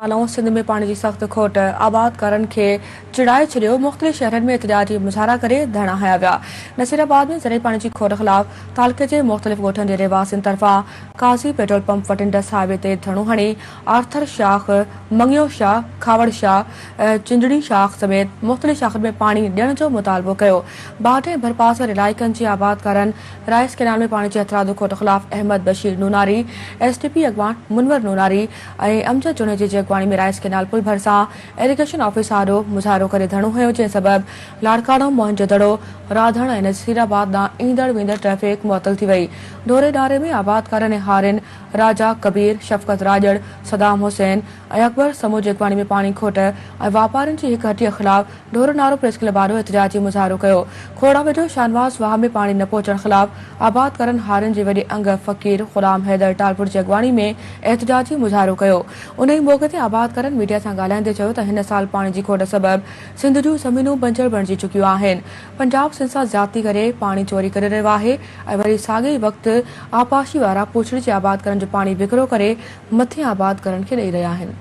नालों सिंध में पानी की सख्त खोट आबाद करण के चिड़ाए छॾियो। मुख़्तलिफ़ शहरनि में एहतजाजी मुज़ाहरा करे धरना हया विया। नसीराबाद में ज़रिए पानी की खोट ख़िलाफ़ तालके जे मुख़्तलिफ़ ॻोठनि जे रहवासियुनि तरफ़ां काज़ी पेट्रोल पंप वटि इंडस हाईवे ते धरणो हणी आर्थर शाख, मंगियो शाह, खावड़ शाह, चिंजड़ी शाख समेत मुख़्तलिफ़ शाखनि में पानी ॾियण जो मुतालबो कयो। बाट ऐं भरपास वारे इलाइक़नि जे आबादकारनि राइस कैनाल में पानी जी हथरादू खोट ख़िलाफ़ अहमद बशीर नूनारी, SDP अॻवान मुनवर नूनारी ऐं अमजद जुने जी अॻवानी में राइस कैनाल पुल भरिसां इरिगेशन ऑफिस आॾो मुज़ाहिरो करे धरणो हुयो, जंहिं सबबि लाड़काणो, मोहनजोदड़ो, राधण ऐं नसीराबाद ॾांहुं ईंदड़ वेंदड़ ट्रैफ़िक मुअतल थी वई। दौरे दारे में आबादकारनि ऐं हारिन, राजा कबीर, शफ़क़त राजड़, सदाम हुसैन ऐं अकबर समूह जी अॻवानी में पानी खोट ऐं वापारियुनि जी हिक हटीअ ख़िलाफ़ ढोर नारो प्रेस क्लब आॾो एहतजाजी मुज़ाहिरो कयो। खोड़ा वेझो शाहनवाज़ वाह में पानी न पहुचण ख़िलाफ़ आबादकारनि हारिन जे वॾे अंग फ़कीर ग़ुलाम हैदर टालपुर जी अॻवानी में एहतजाजी मुज़ाहिरो कयो। उन ई मौक़े ते आबादकारनि मीडिया सां ॻाल्हाईंदे चयो त हिन साल पाणी जी खोट सबबि सिंध जूं ज़मीनूं बंजर बणिजी चुकियूं आहिनि। पंजाब सिंध सां ज़्यादती करे पाणी चोरी करे रहियो आहे ऐं वरी साॻिए वक़्तु आपाशी वारा पुछड़ी जे आबादकारनि जो पाणी विकिरो करे मथे आबादकारनि खे ॾेई रहिया आहिनि।